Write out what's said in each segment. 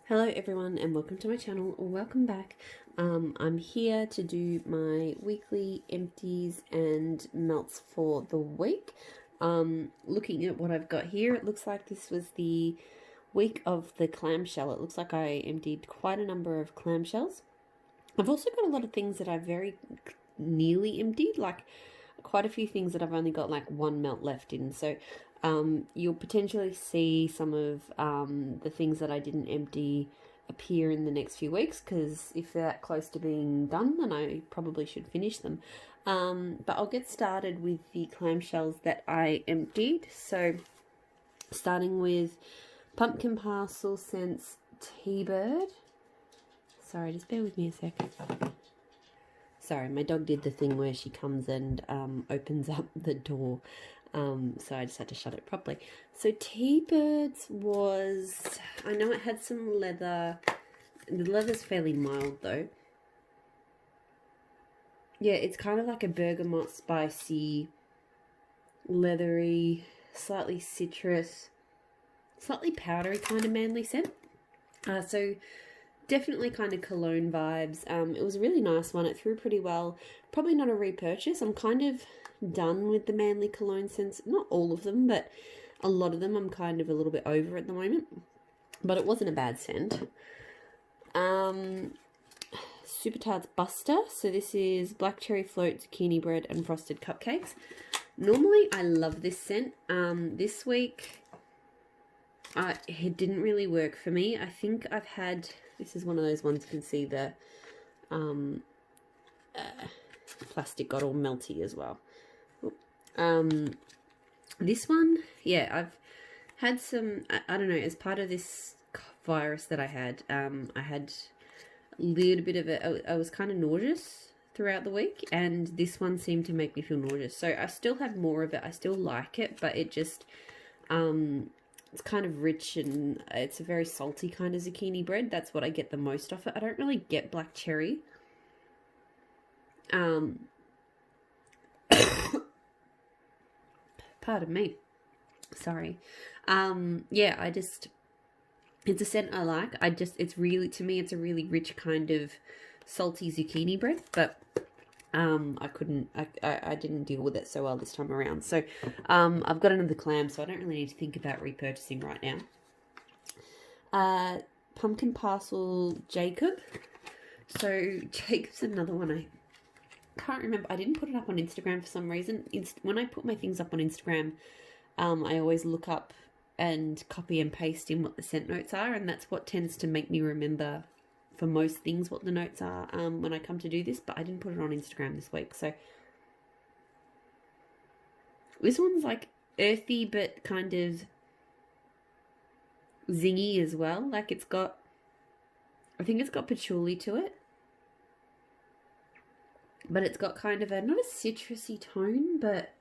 Hello everyone and welcome to my channel, or welcome back. I'm here to do my weekly empties and melts for the week. Looking at what I've got here, it looks like this was the week of the clamshell. It looks like I emptied quite a number of clamshells. I've also got a lot of things that I've very nearly emptied, like quite a few things that I've only got like one melt left in. So you'll potentially see some of the things that I didn't empty appear in the next few weeks, because if they're that close to being done, then I probably should finish them. But I'll get started with the clamshells that I emptied. So starting with Pumpkin Parcel Scents T-Bird. Sorry, just bear with me a second. Sorry, my dog did the thing where she comes and opens up the door. So I just had to shut it properly. So T-Birds was, I know it had some leather. The leather's fairly mild though. Yeah, it's kind of like a bergamot, spicy, leathery, slightly citrus, slightly powdery kind of manly scent. So definitely kind of cologne vibes. It was a really nice one. It threw pretty well. Probably not a repurchase. I'm kind of done with the manly cologne scents. Not all of them, but a lot of them I'm kind of a little bit over at the moment. But it wasn't a bad scent. Super Tarts Buster. So this is black cherry float, zucchini bread, and frosted cupcakes. Normally I love this scent. This week it didn't really work for me. I think I've had, this is one of those ones you can see the plastic got all melty as well. This one, yeah, I've had some, I don't know, as part of this virus that I had a little bit of I was kind of nauseous throughout the week, and this one seemed to make me feel nauseous. So I still have more of it. I still like it, but it just, it's kind of rich and it's a very salty kind of zucchini bread. That's what I get the most of it. I don't really get black cherry. Pardon me. Sorry. Yeah, it's a scent I like. It's really, to me, it's a really rich kind of salty zucchini bread, but I didn't deal with it so well this time around. So I've got another clam, so I don't really need to think about repurchasing right now. Pumpkin Parcel Jacob. So Jacob's another one I can't remember. I didn't put it up on Instagram for some reason. When I put my things up on Instagram, I always look up and copy and paste in what the scent notes are, and that's what tends to make me remember for most things what the notes are when I come to do this, but I didn't put it on Instagram this week. So this one's like earthy but kind of zingy as well. Like it's got, I think it's got patchouli to it, but it's got kind of a, not a citrusy tone, but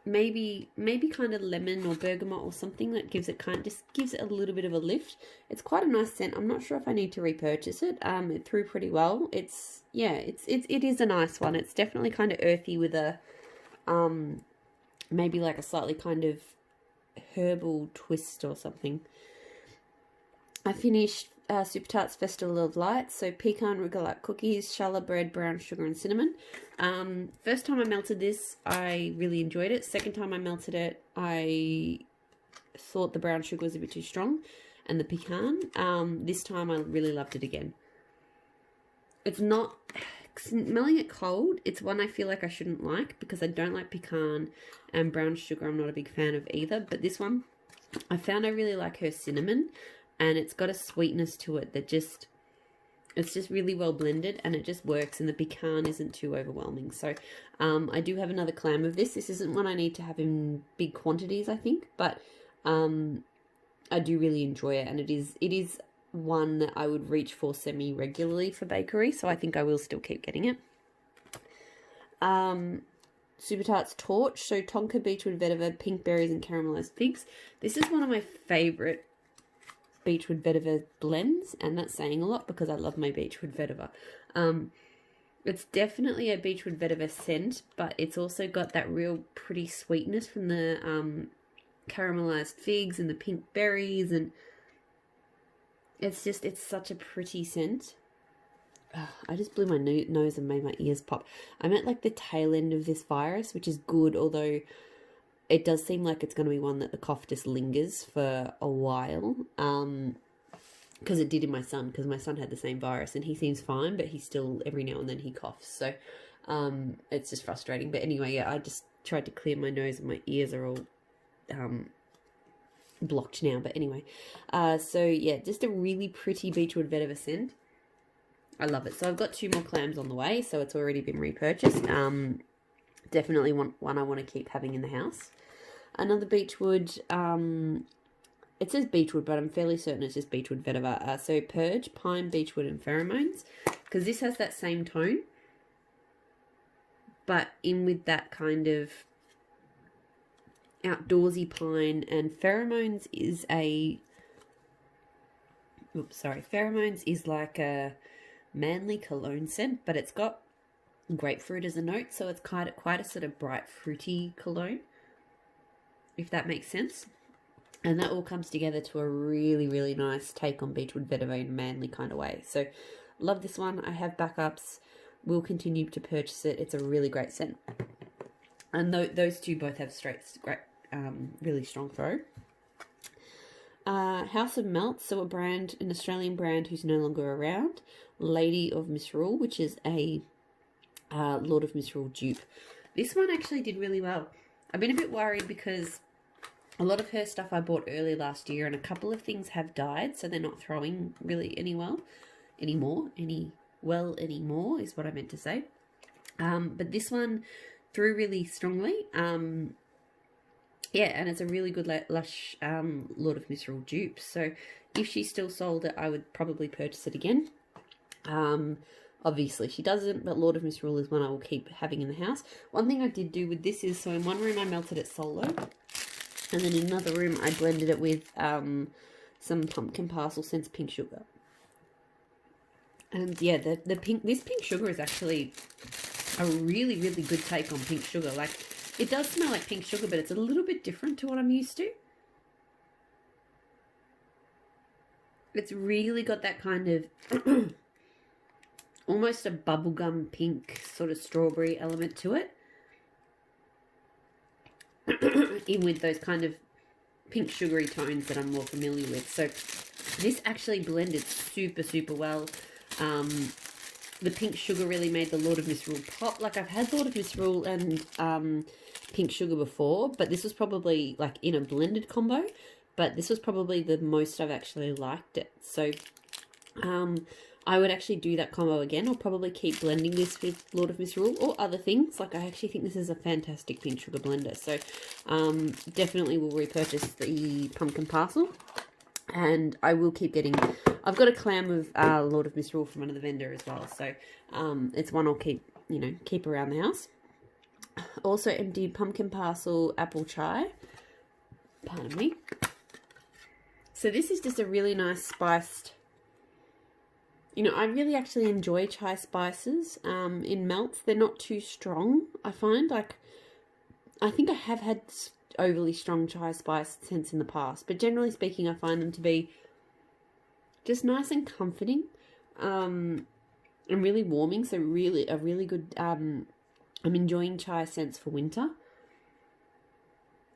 maybe kind of lemon or bergamot or something that gives it just gives it a little bit of a lift. It's quite a nice scent. I'm not sure if I need to repurchase it. It threw pretty well. It is a nice one. It's definitely kind of earthy with a maybe like a slightly kind of herbal twist or something. I finished Super Tarts Festival of Lights, so pecan rugelach cookies, challah bread, brown sugar, and cinnamon. First time I melted this, I really enjoyed it. Second time I melted it, I thought the brown sugar was a bit too strong, and the pecan. This time I really loved it again. It's not, smelling it cold, it's one I feel like I shouldn't like, because I don't like pecan, and brown sugar I'm not a big fan of either. But this one, I found I really like her cinnamon, and it's got a sweetness to it that just, it's just really well blended, and it just works, and the pecan isn't too overwhelming. So I do have another clam of this. This isn't one I need to have in big quantities, I think, but I do really enjoy it, and it is one that I would reach for semi-regularly for bakery, so I think I will still keep getting it. Super Tarts Torch, so tonka, beechwood vetiver, pink berries, and caramelized figs. This is one of my favourite beechwood vetiver blends, and that's saying a lot because I love my beechwood vetiver. It's definitely a beechwood vetiver scent, but it's also got that real pretty sweetness from the caramelized figs and the pink berries, and it's such a pretty scent. I just blew my nose and made my ears pop. I'm at like the tail end of this virus, which is good, although it does seem like it's going to be one that the cough just lingers for a while. Because it did in my son, because my son had the same virus and he seems fine, but he still, every now and then he coughs. So it's just frustrating. But anyway, yeah, I just tried to clear my nose and my ears are all blocked now. But anyway, so yeah, just a really pretty beechwood vetiver scent. I love it. So I've got 2 more clams on the way, so it's already been repurchased. Definitely one I want to keep having in the house. Another beechwood, it says beechwood, but I'm fairly certain it's just beechwood vetiver. So purge, pine, beechwood, and pheromones, because this has that same tone, but in with that kind of outdoorsy pine. And pheromones is pheromones is like a manly cologne scent, but it's got grapefruit as a note, so it's quite a sort of bright fruity cologne, if that makes sense. And that all comes together to a really, really nice take on beechwood vetiver in a manly kind of way. So love this one. I have backups. Will continue to purchase it. It's a really great scent. And those 2 both have great, really strong throw. House of Melts, so an Australian brand who's no longer around. Lady of Misrule, which is a Lord of Misrule dupe. This one actually did really well. I've been a bit worried because a lot of her stuff I bought early last year, and a couple of things have died, so they're not throwing really anymore is what I meant to say. But this one threw really strongly. Yeah, and it's a really good lush Lord of Misrule dupe. So if she still sold it, I would probably purchase it again. Obviously she doesn't, but Lord of Misrule is one I will keep having in the house. One thing I did do with this is, so in one room I melted it solo, and then in another room I blended it with some pumpkin parcel scents pink sugar. And yeah, this pink sugar is actually a really, really good take on pink sugar. Like, it does smell like pink sugar, but it's a little bit different to what I'm used to. It's really got that kind of almost a bubblegum pink sort of strawberry element to it. In with those kind of pink sugary tones that I'm more familiar with. So this actually blended super, super well. The pink sugar really made the Lord of Misrule pop. Like, I've had Lord of Misrule and pink sugar before, but this was probably like in a blended combo. But this was probably the most I've actually liked it. So I would actually do that combo again. I'll probably keep blending this with Lord of Misrule or other things. Like, I actually think this is a fantastic pink sugar blender. So definitely will repurchase the pumpkin parcel. And I will keep getting... I've got a clam of Lord of Misrule from another vendor as well. So it's one I'll keep, keep around the house. Also emptied pumpkin parcel apple chai. Pardon me. So this is just a really nice spiced... I really actually enjoy chai spices in melts. They're not too strong, I find. Like, I think I have had overly strong chai spice scents in the past, but generally speaking, I find them to be just nice and comforting and really warming. So really, a really good... I'm enjoying chai scents for winter.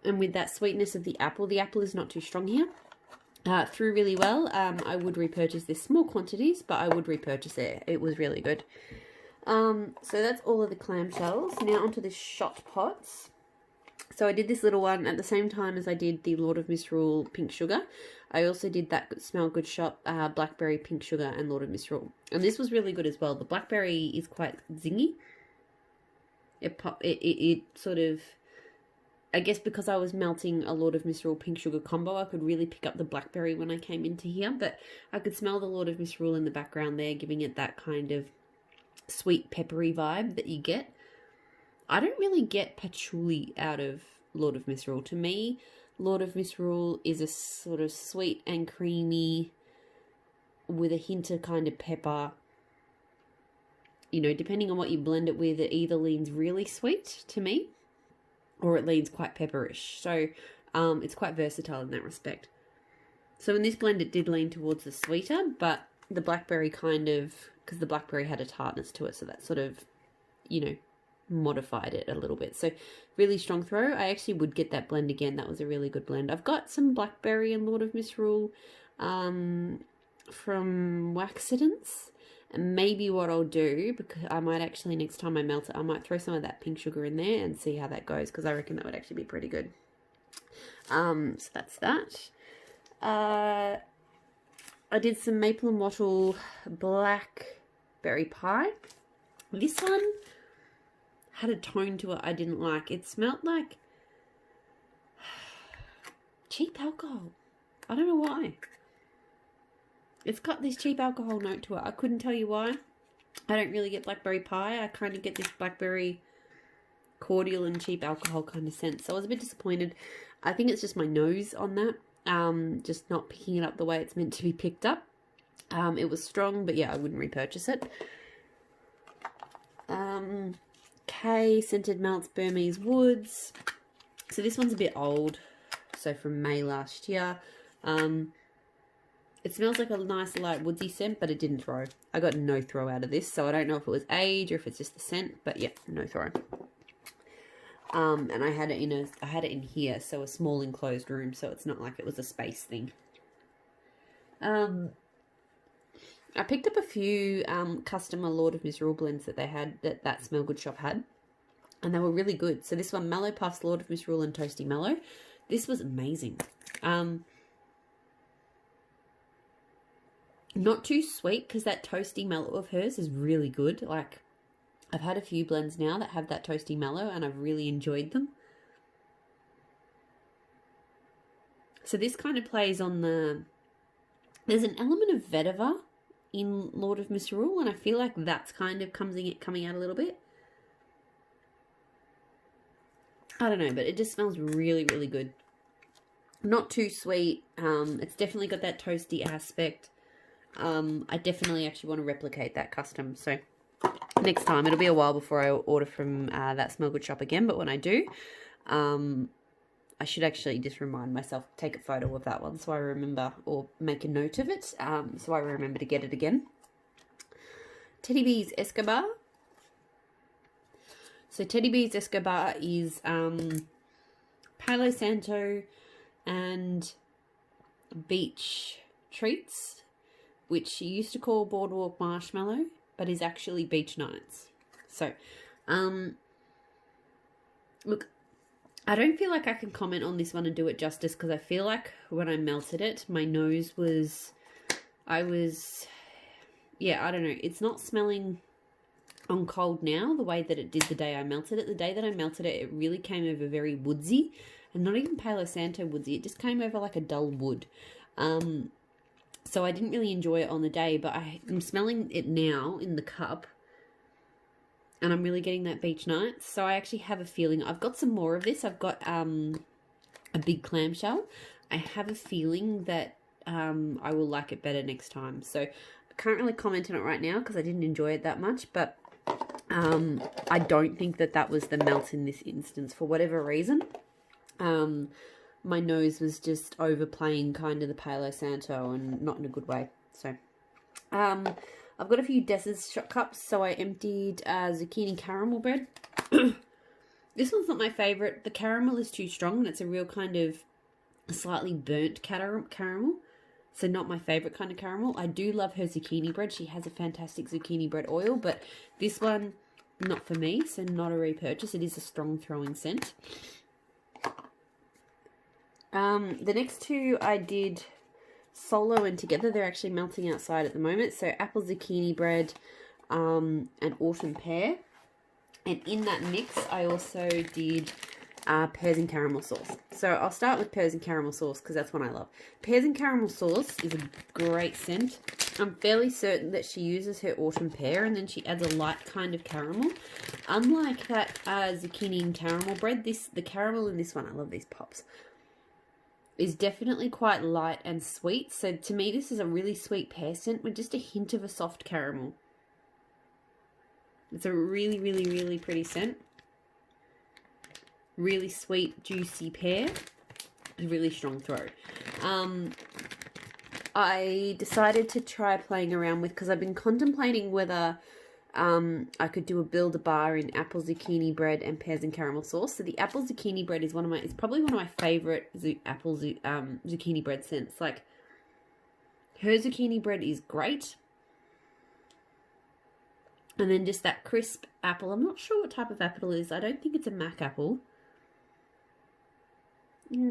And with that sweetness of the apple is not too strong here. Through really well. I would repurchase this, small quantities, but I would repurchase it. It was really good. So that's all of the clamshells. Now onto the shot pots. So I did this little one at the same time as I did the Lord of Misrule pink sugar. I also did that Smell Good shot, blackberry pink sugar and Lord of Misrule. And this was really good as well. The blackberry is quite zingy. It sort of... I guess because I was melting a Lord of Misrule pink sugar combo, I could really pick up the blackberry when I came into here. But I could smell the Lord of Misrule in the background there, giving it that kind of sweet, peppery vibe that you get. I don't really get patchouli out of Lord of Misrule. To me, Lord of Misrule is a sort of sweet and creamy with a hint of kind of pepper. Depending on what you blend it with, it either leans really sweet to me, or it leans quite pepperish. So It's quite versatile in that respect. So in this blend, it did lean towards the sweeter, but the blackberry kind of, because the blackberry had a tartness to it, so that sort of, you know, modified it a little bit. So really strong throw. I actually would get that blend again. That was a really good blend. I've got some blackberry and Lord of Misrule from Waxidance. And maybe what I'll do, because I might actually, next time I melt it, I might throw some of that pink sugar in there and see how that goes, because I reckon that would actually be pretty good. So that's that. I did some maple and wattle blackberry pie. This one had a tone to it I didn't like. It smelled like cheap alcohol. I don't know why. It's got this cheap alcohol note to it. I couldn't tell you why. I don't really get blackberry pie. I kind of get this blackberry cordial and cheap alcohol kind of scent. So I was a bit disappointed. I think it's just my nose on that. Just not picking it up the way it's meant to be picked up. It was strong, but yeah, I wouldn't repurchase it. K Scented Melts Burmese Woods. So this one's a bit old. So from May last year. It smells like a nice light woodsy scent, but it didn't throw. I got no throw out of this, so I don't know if it was age or if it's just the scent, but yeah, no throw. And I had it in here, so a small enclosed room, so it's not like it was a space thing. I picked up a few customer Lord of Misrule blends that they had, that Smell Good shop had, and they were really good. So this one, Mallow Puffs, Lord of Misrule and Toasty Mellow. This was amazing. Not too sweet, because that toasty mellow of hers is really good. Like, I've had a few blends now that have that toasty mellow, and I've really enjoyed them. So this kind of plays on the... There's an element of vetiver in Lord of Misrule, and I feel like that's kind of coming out a little bit. I don't know, but it just smells really, really good. Not too sweet. It's definitely got that toasty aspect. I definitely actually want to replicate that custom. So next time, it'll be a while before I order from that Smell Good shop again. But when I do, I should actually just remind myself, take a photo of that one so I remember, or make a note of it, so I remember to get it again. Teddy Bees Escobar. So Teddy Bees Escobar is Palo Santo and beach treats, which she used to call Boardwalk Marshmallow, but is actually Beach Nights. So, look, I don't feel like I can comment on this one and do it justice, because I feel like when I melted it, my nose was, yeah, I don't know. It's not smelling on cold now the way that it did the day I melted it. The day that I melted it, it really came over very woodsy, and not even Palo Santo woodsy. It just came over like a dull wood. So I didn't really enjoy it on the day, but I'm smelling it now in the cup, and I'm really getting that Beach Nights. So I actually have a feeling I've got some more of this. I've got a big clamshell. I have a feeling that I will like it better next time. So I can't really comment on it right now because I didn't enjoy it that much, but I don't think that that was the melt in this instance for whatever reason. My nose was just overplaying kind of the Palo Santo, and not in a good way. So, I've got a few Des's shot cups, so I emptied zucchini caramel bread. This one's not my favourite. The caramel is too strong, and it's a real kind of slightly burnt caramel. So not my favourite kind of caramel. I do love her zucchini bread. She has a fantastic zucchini bread oil, but this one, not for me, so not a repurchase. It is a strong throwing scent. The next two I did solo and together. They're actually melting outside at the moment. So apple zucchini bread and autumn pear. And in that mix, I also did pears and caramel sauce. So I'll start with pears and caramel sauce because that's one I love. Pears and caramel sauce is a great scent. I'm fairly certain that she uses her autumn pear and then she adds a light kind of caramel. Unlike that zucchini and caramel bread, the caramel in this one, I love these pops, is definitely quite light and sweet. So to me, this is a really sweet pear scent with just a hint of a soft caramel. It's a really, really, really pretty scent. Really sweet, juicy pear. A really strong throw. I decided to try playing around with, because I've been contemplating whether I could do a Build-A-Bar in apple zucchini bread and pears and caramel sauce. So the apple zucchini bread is it's probably one of my favorite zucchini bread scents. Like, her zucchini bread is great. And then just that crisp apple. I'm not sure what type of apple it is. I don't think it's a Mac apple.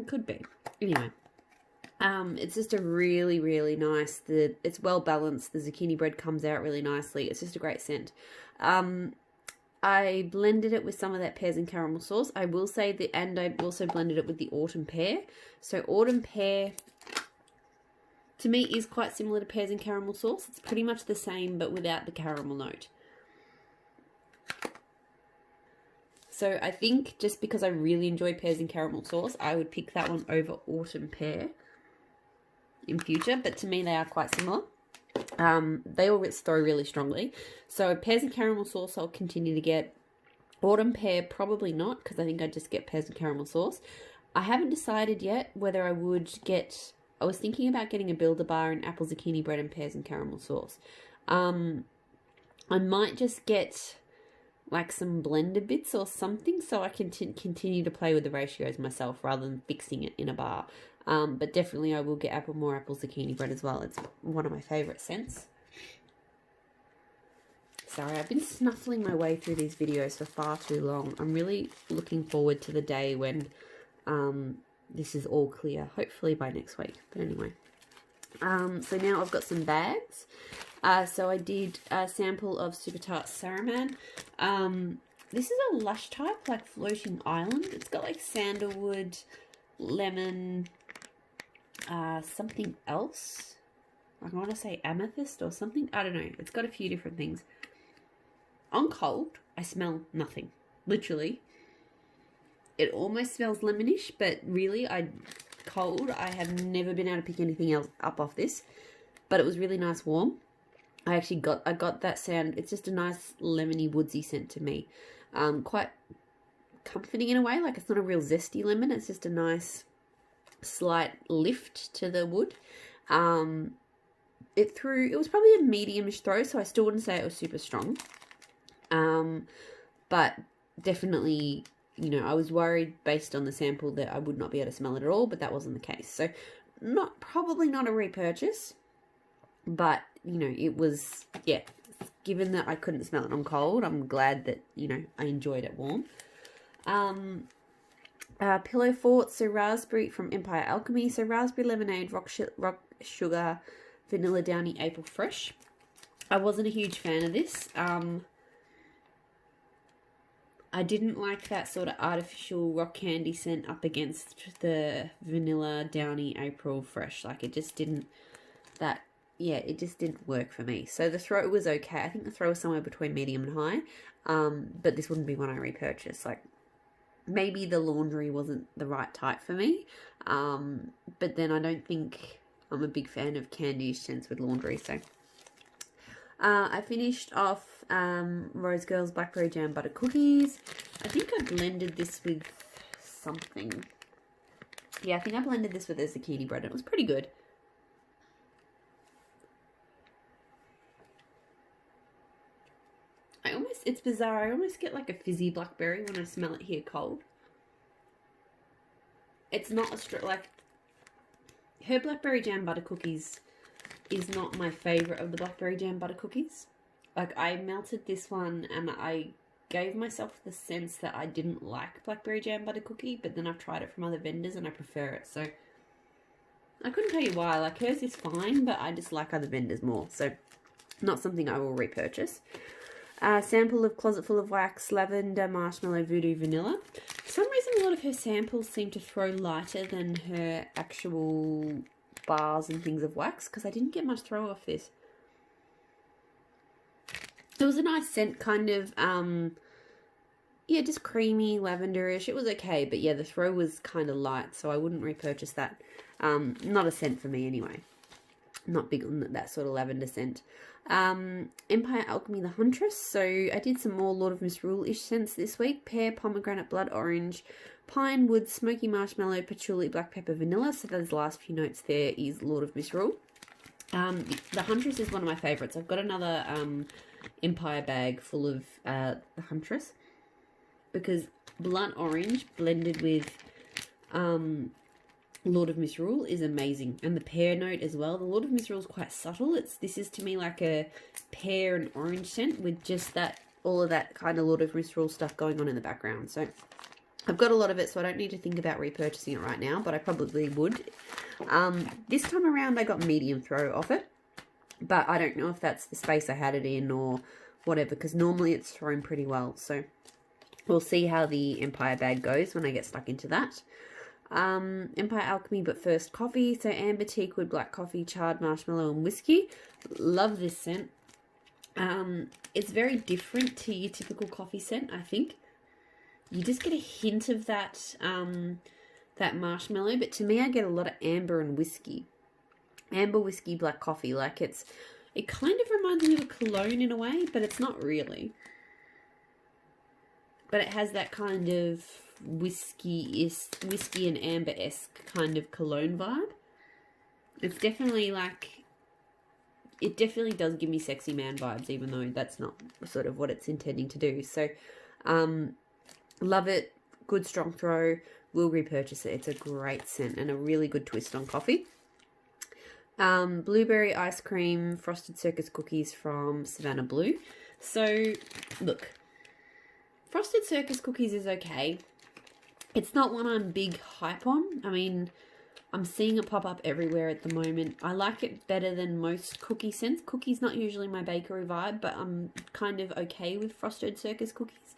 Could be. Anyway. It's just a really, really nice, it's well balanced. The zucchini bread comes out really nicely. It's just a great scent. I blended it with some of that pears and caramel sauce. I will say that, and I also blended it with the autumn pear. So autumn pear, to me, is quite similar to pears and caramel sauce. It's pretty much the same, but without the caramel note. So I think just because I really enjoy pears and caramel sauce, I would pick that one over autumn pear in future, but to me they are quite similar. They all throw really strongly. So pears and caramel sauce I'll continue to get. Autumn pear probably not, because I think I just get pears and caramel sauce. I haven't decided yet whether I would get, I was thinking about getting a Build-A-Bar in apple zucchini bread and pears and caramel sauce. I might just get like some blender bits or something, so I can continue to play with the ratios myself rather than fixing it in a bar. But definitely I will get more apple zucchini bread as well. It's one of my favourite scents. Sorry, I've been snuffling my way through these videos for far too long. I'm really looking forward to the day when this is all clear, hopefully by next week. But anyway, so now I've got some bags. So I did a sample of Super Tart Saraman. This is a Lush type, like floating island. It's got like sandalwood, lemon, something else. I want to say amethyst or something. I don't know. It's got a few different things. On cold, I smell nothing. Literally. It almost smells lemonish, but really, cold, I have never been able to pick anything else up off this. But it was really nice warm. I got that sound. It's just a nice lemony woodsy scent to me. Quite comforting in a way. Like, it's not a real zesty lemon. It's just a nice slight lift to the wood. It was probably a medium-ish throw, so I still wouldn't say it was super strong. But definitely, you know, I was worried based on the sample that I would not be able to smell it at all, but that wasn't the case. So probably not a repurchase, but, you know, it was, yeah, given that I couldn't smell it on cold, I'm glad that, you know, I enjoyed it warm. Pillow Fort, so raspberry from Empire Alchemy, so raspberry lemonade, rock sugar, vanilla downy, April fresh. I wasn't a huge fan of this. I didn't like that sort of artificial rock candy scent up against the vanilla downy April fresh. Like, it just didn't, it just didn't work for me. So the throw was okay. I think the throw was somewhere between medium and high. But this wouldn't be one I repurchase. Like, maybe the laundry wasn't the right type for me. But then I don't think I'm a big fan of candy scents with laundry. So I finished off Rose Girls Blackberry Jam Butter Cookies. I think I blended this with something. Yeah, I think I blended this with a zucchini bread. It was pretty good. It's bizarre. I almost get like a fizzy blackberry when I smell it here cold. It's not like, her Blackberry Jam Butter Cookies is not my favourite of the Blackberry Jam Butter Cookies. Like, I melted this one and I gave myself the sense that I didn't like Blackberry Jam Butter Cookie, but then I've tried it from other vendors and I prefer it. So I couldn't tell you why. Like, hers is fine, but I just like other vendors more. So not something I will repurchase. Sample of Closet Full of Wax, Lavender, Marshmallow, Voodoo, Vanilla. For some reason, a lot of her samples seem to throw lighter than her actual bars and things of wax, because I didn't get much throw off this. It was a nice scent, kind of, yeah, just creamy, lavenderish. It was okay, but yeah, the throw was kind of light, so I wouldn't repurchase that. Not a scent for me anyway. Not big on that sort of lavender scent. Empire Alchemy the Huntress. So I did some more Lord of Misrule-ish scents this week. Pear, pomegranate, blood orange, pine, wood, smoky marshmallow, patchouli, black pepper, vanilla. So those last few notes there is Lord of Misrule. The Huntress is one of my favourites. I've got another Empire bag full of the Huntress, because blood orange blended with Lord of Misrule is amazing, and the pear note as well. The Lord of Misrule is quite subtle. This is to me like a pear and orange scent with just that, all of that kind of Lord of Misrule stuff going on in the background. So I've got a lot of it, so I don't need to think about repurchasing it right now, but I probably would. This time around I got medium throw off it, but I don't know if that's the space I had it in or whatever, because normally it's thrown pretty well. So we'll see how the Empire bag goes when I get stuck into that. Empire Alchemy, but first coffee. So amber, teakwood, black coffee, charred marshmallow, and whiskey. Love this scent. It's very different to your typical coffee scent, I think. You just get a hint of that that marshmallow, but to me I get a lot of amber and whiskey. Amber, whiskey, black coffee. Like it kind of reminds me of a cologne in a way, but it's not really. But it has that kind of whiskey and amber-esque kind of cologne vibe. It's definitely like, it definitely does give me sexy man vibes, even though that's not sort of what it's intending to do. So, love it. Good strong throw. Will repurchase it. It's a great scent and a really good twist on coffee. Blueberry ice cream, frosted circus cookies from Savannah Blue. So, look, frosted circus cookies is okay. It's not one I'm big hype on. I mean, I'm seeing it pop up everywhere at the moment. I like it better than most cookie scents. Cookie's not usually my bakery vibe, but I'm kind of okay with frosted circus cookies.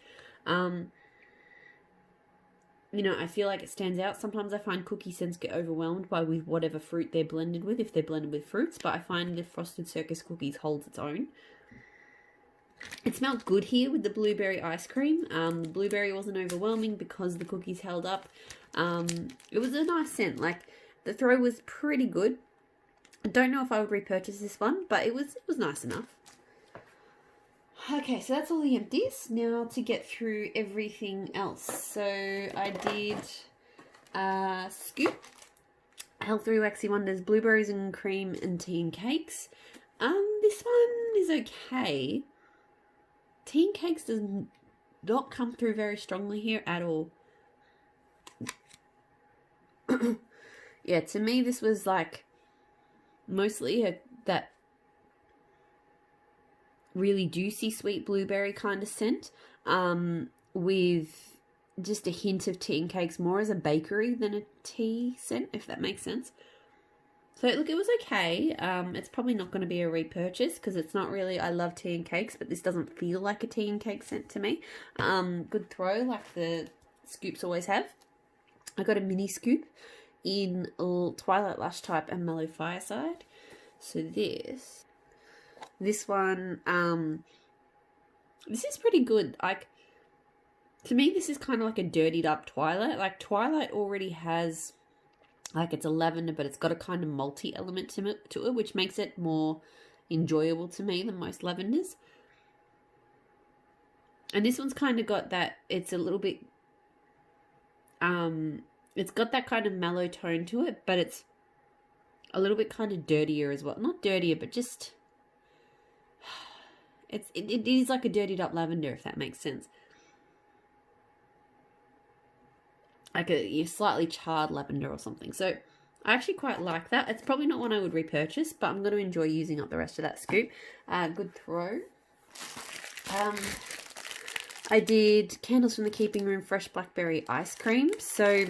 You know, I feel like it stands out. Sometimes I find cookie scents get overwhelmed by with whatever fruit they're blended with, if they're blended with fruits, but I find the frosted circus cookies holds its own. It smelled good here with the blueberry ice cream. The blueberry wasn't overwhelming because the cookies held up. It was a nice scent. Like, the throw was pretty good. I don't know if I would repurchase this one, but it was nice enough. Okay, so that's all the empties. Now to get through everything else. So I did Scoop, Healthy Waxy Wonders, Blueberries and Cream and Tea and Cakes. This one is okay. Tea and Cakes does not come through very strongly here at all. Yeah, to me this was like mostly that really juicy sweet blueberry kind of scent, with just a hint of Tea and Cakes, more as a bakery than a tea scent, if that makes sense. So look, it was okay. It's probably not going to be a repurchase because it's not really, I love Tea and Cakes, but this doesn't feel like a Tea and Cake scent to me. Good throw, like the Scoops always have. I got a mini Scoop in Twilight Lush Type and Mellow Fireside. So this one, this is pretty good. Like, to me, this is kind of like a dirtied up Twilight. Like, Twilight already has, like, it's a lavender, but it's got a kind of malty element to it, which makes it more enjoyable to me than most lavenders. And this one's kind of got that, it's a little bit, it's got that kind of mellow tone to it, but it's a little bit kind of dirtier as well. Not dirtier, but just, it is like a dirtied up lavender, if that makes sense. Like a slightly charred lavender or something. So I actually quite like that. It's probably not one I would repurchase, but I'm going to enjoy using up the rest of that Scoop. Good throw. I did Candles from the Keeping Room Fresh Blackberry Ice Cream. So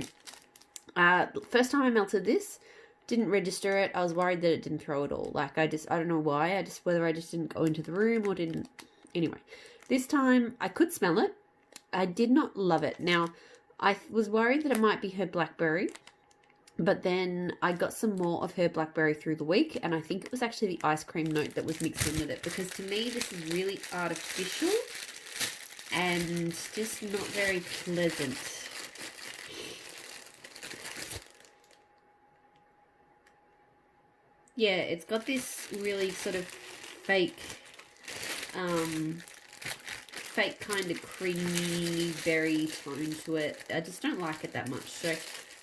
first time I melted this, didn't register it. I was worried that it didn't throw at all. Like, I don't know why. Whether I just didn't go into the room or didn't. Anyway, this time I could smell it. I did not love it. Now, I was worried that it might be her blackberry, but then I got some more of her blackberry through the week, and I think it was actually the ice cream note that was mixed in with it, because to me this is really artificial and just not very pleasant. yeah, it's got this really sort of fake kind of creamy berry tone to it. I just don't like it that much. So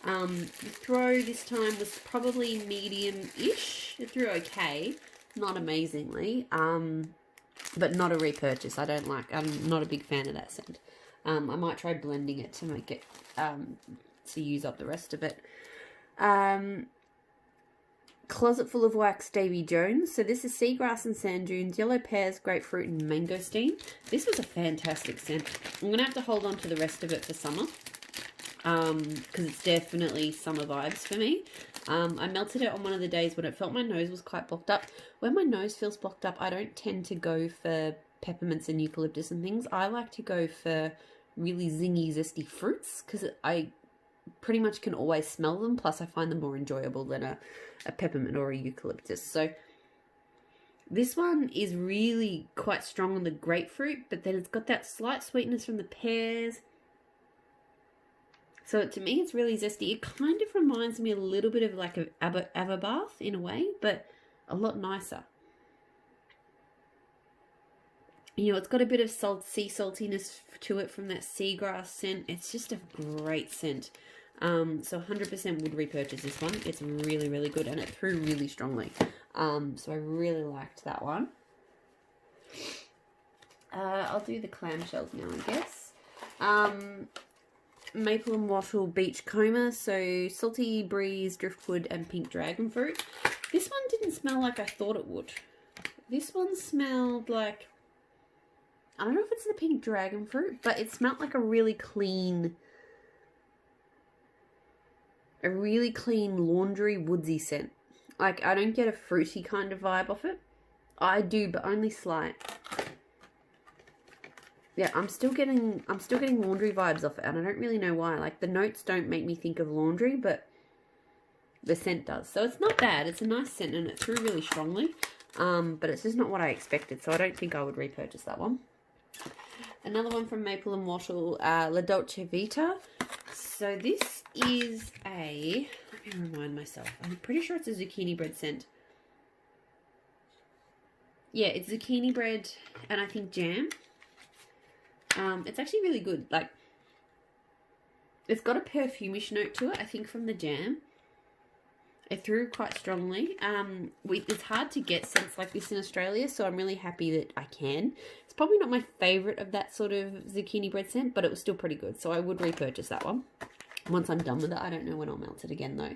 the throw this time was probably medium-ish. It threw okay, not amazingly, but not a repurchase. I'm not a big fan of that scent. I might try blending it to make it, to use up the rest of it. Closet Full of Wax Davy Jones. So this is seagrass and sand dunes, yellow pears, grapefruit, and mangosteen. This was a fantastic scent. I'm going to have to hold on to the rest of it for summer, because it's definitely summer vibes for me. I melted it on one of the days when it felt my nose was quite blocked up. When my nose feels blocked up, I don't tend to go for peppermints and eucalyptus and things. I like to go for really zingy, zesty fruits, because I pretty much can always smell them. Plus, I find them more enjoyable than a peppermint or a eucalyptus. So this one is really quite strong on the grapefruit, but then it's got that slight sweetness from the pears. So to me, it's really zesty. It kind of reminds me a little bit of like an Avabath in a way, but a lot nicer. You know, it's got a bit of sea saltiness to it from that seagrass scent. It's just a great scent. So 100% would repurchase this one. It's really, really good, and it threw really strongly. So I really liked that one. I'll do the clamshells now, I guess. Maple and Wattle Beach Coma. So salty breeze, driftwood, and pink dragon fruit. This one didn't smell like I thought it would. This one smelled like, I don't know if it's the pink dragon fruit, but it smelled like a really clean laundry woodsy scent. Like, I don't get a fruity kind of vibe off it. I do, but only slight. Yeah, I'm still getting laundry vibes off it, and I don't really know why. Like, the notes don't make me think of laundry, but the scent does. So it's not bad. It's a nice scent, and it threw really strongly. But it's just not what I expected, so I don't think I would repurchase that one. Another one from Maple and Wattle, La Dolce Vita. So this is a, let me remind myself, I'm pretty sure it's a zucchini bread scent. Yeah, it's zucchini bread and I think jam. It's actually really good. Like, it's got a perfumish note to it, I think, from the jam. It threw quite strongly. It's hard to get scents like this in Australia, so I'm really happy that I can. It's probably not my favourite of that sort of zucchini bread scent, but it was still pretty good, so I would repurchase that one. Once I'm done with it, I don't know when I'll melt it again, though.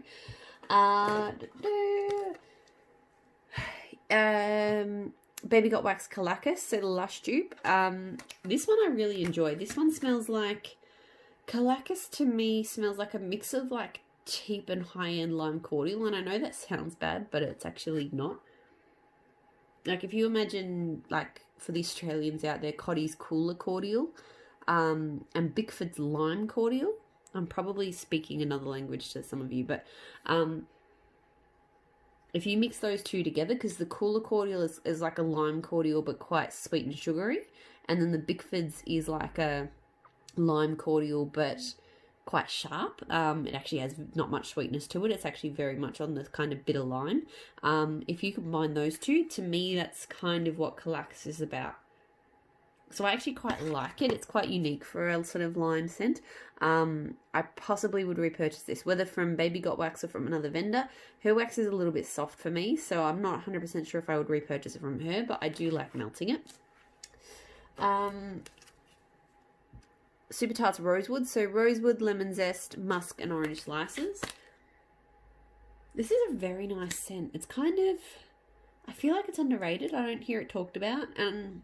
Baby Got Wax Calacus, so the Lush dupe. This one I really enjoy. This one smells like, Calacus to me smells like a mix of like cheap and high-end lime cordial, and I know that sounds bad, but it's actually not. Like, if you imagine, like, for the Australians out there, Coddy's Cooler cordial, and Bickford's lime cordial. I'm probably speaking another language to some of you, but if you mix those two together, because the Cooler cordial is like a lime cordial but quite sweet and sugary, and then the Bickford's is like a lime cordial but quite sharp. It actually has not much sweetness to it. It's actually very much on the kind of bitter lime. If you combine those two, to me, that's kind of what Calacus is about. So I actually quite like it. It's quite unique for a sort of lime scent. I possibly would repurchase this, whether from Baby Got Wax or from another vendor. Her wax is a little bit soft for me, so I'm not 100% sure if I would repurchase it from her, but I do like melting it. Super Tarts Rosewood. So rosewood, lemon zest, musk, and orange slices. This is a very nice scent. It's kind of, I feel like it's underrated. I don't hear it talked about. And,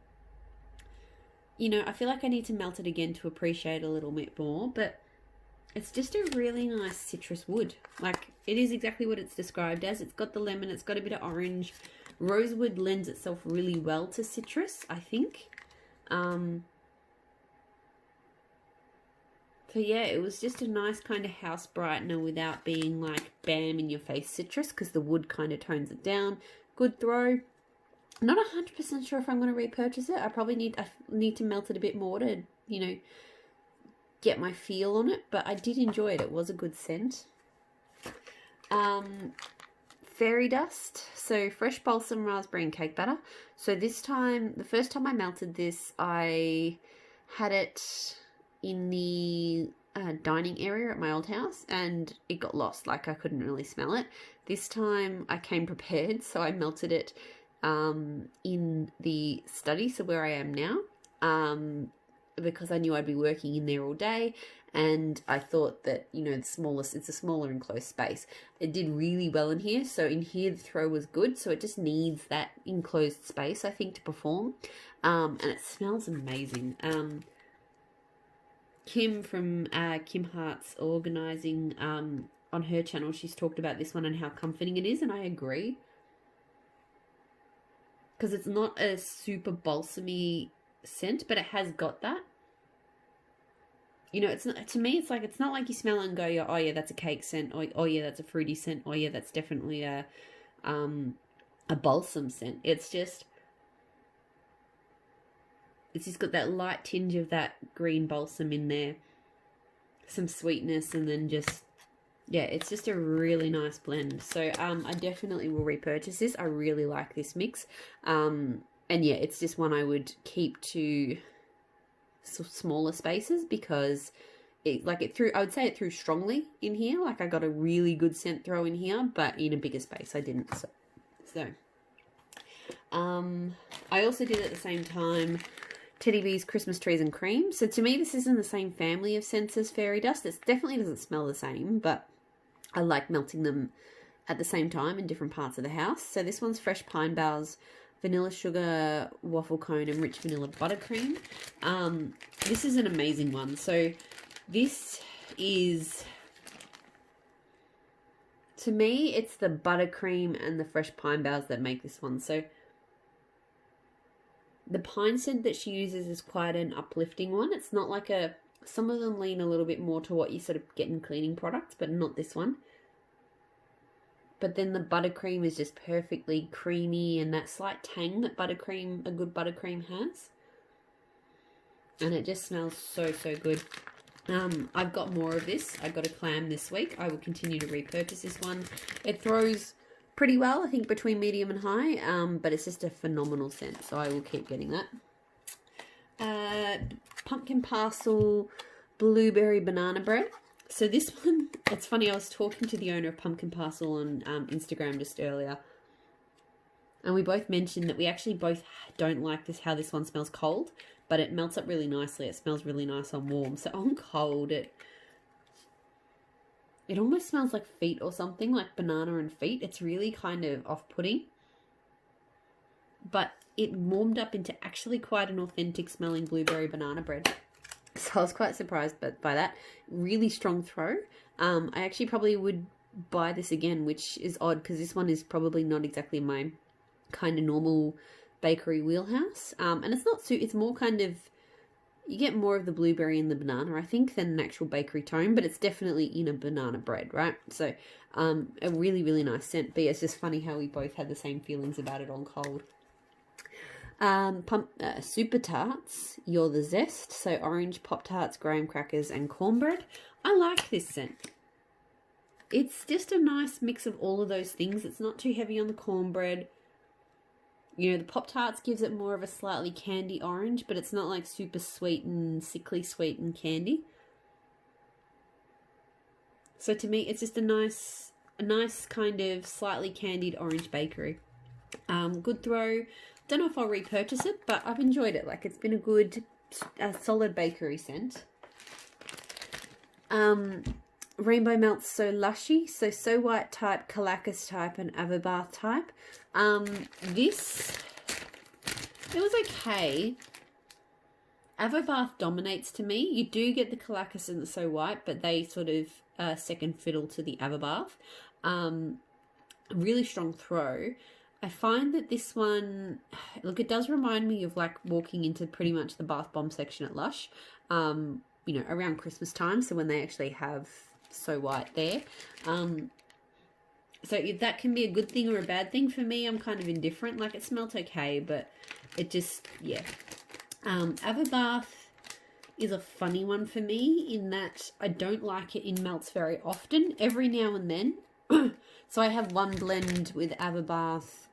you know, I feel like I need to melt it again to appreciate it a little bit more. But it's just a really nice citrus wood. Like, it is exactly what it's described as. It's got the lemon. It's got a bit of orange. Rosewood lends itself really well to citrus, I think. So yeah, it was just a nice kind of house brightener without being like bam in your face citrus, because the wood kind of tones it down. Good throw. Not 100% sure if I'm going to repurchase it. I probably need to melt it a bit more to, you know, get my feel on it. But I did enjoy it. It was a good scent. Fairy dust. So fresh balsam raspberry and cake batter. So this time, the first time I melted this, I had it in the dining area at my old house and it got lost. Like I couldn't really smell it. This time I came prepared, so I melted it in the study, so where I am now, because I knew I'd be working in there all day. And I thought that, you know, it's a smaller enclosed space. It did really well in here. So in here, the throw was good. So it just needs that enclosed space, I think, to perform. And it smells amazing. Kim from Kim Hart's Organising, on her channel, she's talked about this one and how comforting it is. And I agree. Because it's not a super balsamy scent, but it has got that. You know, it's not, to me, it's not like you smell and go, oh yeah, that's a cake scent, or oh yeah, that's a fruity scent, oh yeah, that's definitely a balsam scent. It's just got that light tinge of that green balsam in there, some sweetness, and then just, yeah, it's just a really nice blend. So I definitely will repurchase this. I really like this mix. And yeah, it's just one I would keep to smaller spaces because I would say it threw strongly in here. Like I got a really good scent throw in here, but in a bigger space I didn't. So I also did at the same time Teddy Bees, Christmas Trees and Cream. So to me this is in the same family of scents as Fairy Dust. It definitely doesn't smell the same, but I like melting them at the same time in different parts of the house. So this one's fresh pine boughs, vanilla sugar, waffle cone, and rich vanilla buttercream. This is an amazing one. So this is, to me, it's the buttercream and the fresh pine boughs that make this one. So the pine scent that she uses is quite an uplifting one. It's not like some of them lean a little bit more to what you sort of get in cleaning products, but not this one. But then the buttercream is just perfectly creamy and that slight tang that a good buttercream has. And it just smells so, so good. I've got more of this. I got a clam this week. I will continue to repurchase this one. It throws pretty well, I think between medium and high, but it's just a phenomenal scent, so I will keep getting that. Pumpkin Parcel Blueberry Banana Bread. So this one, it's funny, I was talking to the owner of Pumpkin Parcel on Instagram just earlier. And we both mentioned that we actually both don't like how this one smells cold. But it melts up really nicely. It smells really nice on warm. So on cold, it almost smells like feet or something, like banana and feet. It's really kind of off-putting. But it warmed up into actually quite an authentic smelling blueberry banana bread. So I was quite surprised by that. Really strong throw. I actually probably would buy this again, which is odd because this one is probably not exactly my kind of normal bakery wheelhouse. And it's more kind of, you get more of the blueberry and the banana, I think, than an actual bakery tone, but it's definitely in a banana bread, right? So a really, really nice scent. But yeah, it's just funny how we both had the same feelings about it on cold. Super Tarts, You're the Zest. So orange, Pop-Tarts, graham crackers and cornbread. I like this scent. It's just a nice mix of all of those things. It's not too heavy on the cornbread. You know, the Pop-Tarts gives it more of a slightly candy orange, but it's not like super sweet and sickly sweet and candy. So to me, it's just a nice kind of slightly candied orange bakery. Good throw. Don't know if I'll repurchase it, but I've enjoyed it. Like, it's been a good, solid bakery scent. Rainbow Melts So Lushy. So White type, Calacas type, and Avabath type. This, it was okay. Avabath dominates to me. You do get the Calacas and the So White, but they sort of second fiddle to the Avabath. Really strong throw. I find that this one, look, it does remind me of like walking into pretty much the bath bomb section at Lush, you know, around Christmas time. So when they actually have So White there. So if that can be a good thing or a bad thing for me, I'm kind of indifferent. Like, it smelt okay, but it just, yeah. Avabath is a funny one for me in that I don't like it in melts very often. Every now and then, So I have one blend with Avabath,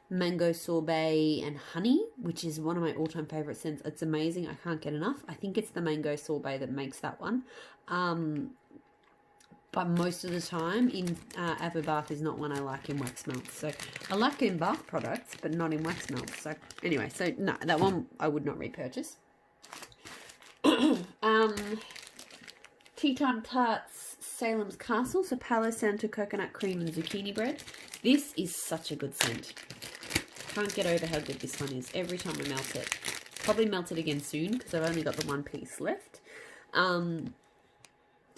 mango sorbet and honey, which is one of my all-time favorite scents. It's amazing. I can't get enough. I think it's the mango sorbet that makes that one. But most of the time in Avabath is not one I like in wax melts. So I like it in bath products, but not in wax melts. So anyway, so no, that one I would not repurchase. Tea Time Tarts Salem's Castle, so Palo Santo coconut cream and zucchini bread. This is such a good scent. Can't get over how good this one is. Every time I melt it. Probably melt it again soon because I've only got the one piece left. To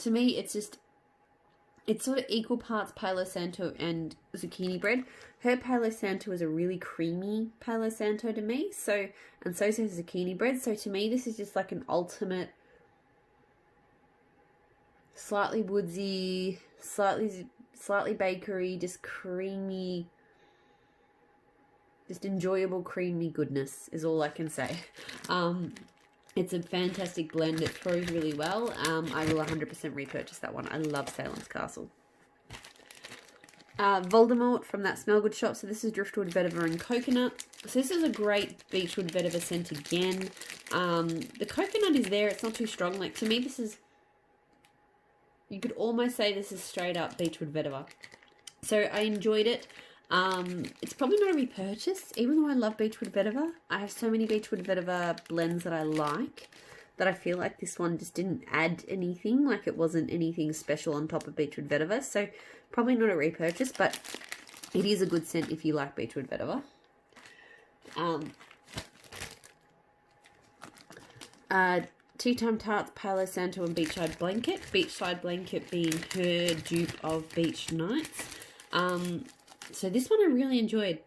me, it's sort of equal parts Palo Santo and zucchini bread. Her Palo Santo is a really creamy Palo Santo to me, and so is zucchini bread. So to me, this is just like an ultimate, slightly woodsy, slightly bakery, just creamy, just enjoyable creamy goodness is all I can say. It's a fantastic blend. It throws really well. I will 100% repurchase that one. I love Salem's Castle. Voldemort from that Smell Good shop. So this is Driftwood Vetiver and Coconut. So this is a great Beechwood Vetiver scent again. The coconut is there. It's not too strong. Like, to me, this is... You could almost say this is straight up Beechwood Vetiver. So I enjoyed it. It's probably not a repurchase, even though I love Beechwood Vetiver. I have so many Beechwood Vetiver blends that I like, that I feel like this one just didn't add anything, like it wasn't anything special on top of Beechwood Vetiver, so probably not a repurchase, but it is a good scent if you like Beechwood Vetiver. Tea Time Tarts, Palo Santo and Beachside Blanket. Beachside Blanket being her dupe of Beach Nights. So this one I really enjoyed.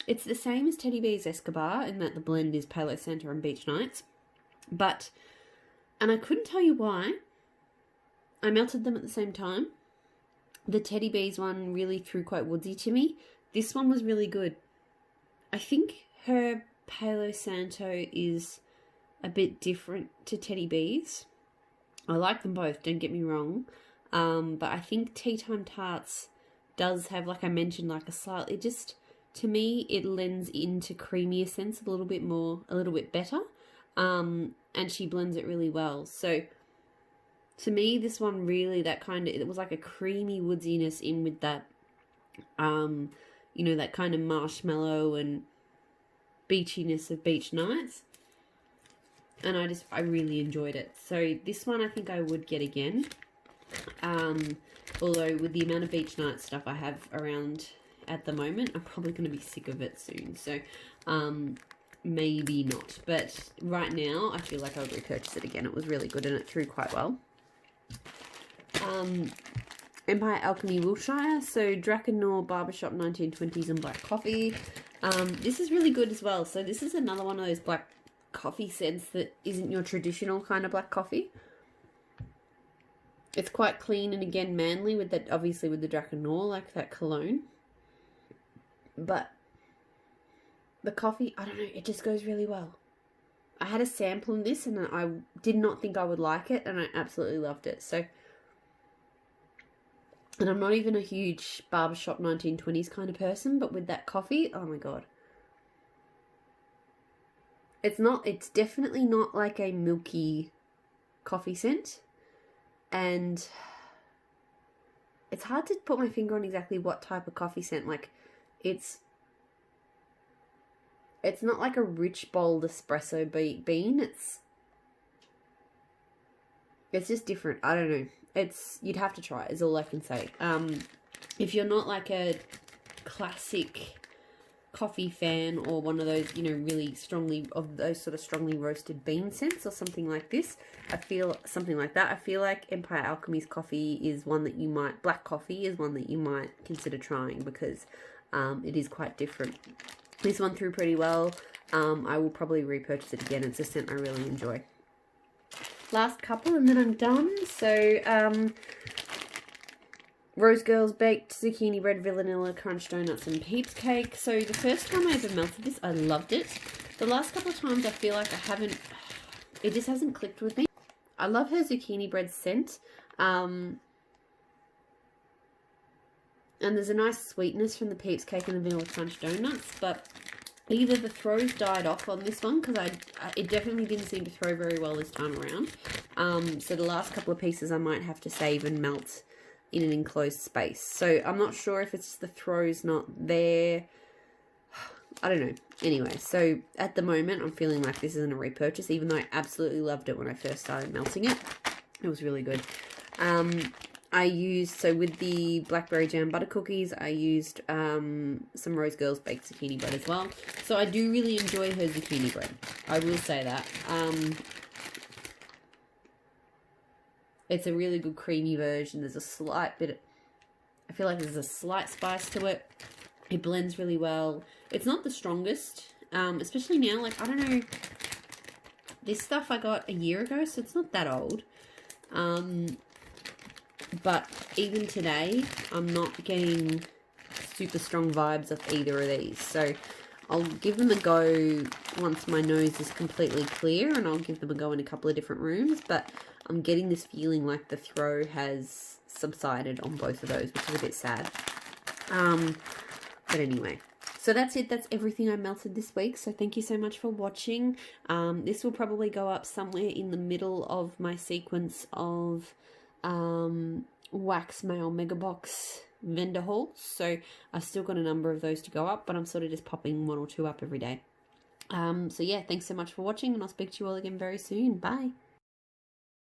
It's the same as Teddy Bear's Escobar in that the blend is Palo Santo and Beach Nights. And I couldn't tell you why. I melted them at the same time. The Teddy Bear's one really threw quite woodsy to me. This one was really good. I think her Palo Santo is a bit different to Teddy Bear's. I like them both, don't get me wrong. But I think Tea Time Tarts does have, like I mentioned, like a slightly, just to me it lends into creamier scents a little bit more, a little bit better, and she blends it really well. So to me this one really, that kind of, it was like a creamy woodsiness in with that you know, that kind of marshmallow and beachiness of Beach Nights, and I really enjoyed it. So this one I think I would get again. Although with the amount of Beach Night stuff I have around at the moment, I'm probably going to be sick of it soon. So, maybe not. But right now, I feel like I would repurchase it again. It was really good and it threw quite well. Empire Alchemy Wilshire. So, Drakenor Barbershop 1920s and Black Coffee. This is really good as well. So, this is another one of those black coffee scents that isn't your traditional kind of black coffee. It's quite clean and again manly with that, obviously with the Drakenor, like that cologne. But the coffee, I don't know, it just goes really well. I had a sample in this and I did not think I would like it and I absolutely loved it. So, and I'm not even a huge barbershop 1920s kind of person, but with that coffee, oh my god. It's definitely not like a milky coffee scent. And it's hard to put my finger on exactly what type of coffee scent. Like, it's not like a rich bold espresso bean. It's just different. I don't know. You'd have to try it, is all I can say. If you're not like a classic coffee fan or one of those, you know, really strongly, of those sort of strongly roasted bean scents or something like this, I feel like Empire Alchemy's coffee is one that you might, black coffee is one that you might consider trying because it is quite different. This one threw pretty well. I will probably repurchase it again. It's a scent I really enjoy. Last couple and then I'm done. So, Rose Girls Baked Zucchini Bread, Vanilla Crunch Donuts and Peeps Cake. So the first time I ever melted this, I loved it. The last couple of times I feel like it just hasn't clicked with me. I love her zucchini bread scent. And there's a nice sweetness from the Peeps Cake and the Vanilla Crunch Donuts, but either the throws died off on this one, because it definitely didn't seem to throw very well this time around. So the last couple of pieces I might have to save and melt in an enclosed space. So I'm not sure if it's the throws not there. I don't know. Anyway, so at the moment I'm feeling like this isn't a repurchase, even though I absolutely loved it when I first started melting it. It was really good. I used, so with the blackberry jam butter cookies, I used some Rose Girls baked zucchini bread as well. So I do really enjoy her zucchini bread. I will say that. It's a really good creamy version. There's a slight bit, I feel like there's a slight spice to it. It blends really well. It's not the strongest, especially now. Like, I don't know, this stuff I got a year ago, so it's not that old. But even today, I'm not getting super strong vibes of either of these. So I'll give them a go once my nose is completely clear, and I'll give them a go in a couple of different rooms. But I'm getting this feeling like the throw has subsided on both of those, which is a bit sad. But anyway, so that's it. That's everything I melted this week. So thank you so much for watching. This will probably go up somewhere in the middle of my sequence of wax mail mega box vendor hauls. So I've still got a number of those to go up, but I'm sort of just popping 1 or 2 up every day. So yeah, thanks so much for watching, and I'll speak to you all again very soon. Bye.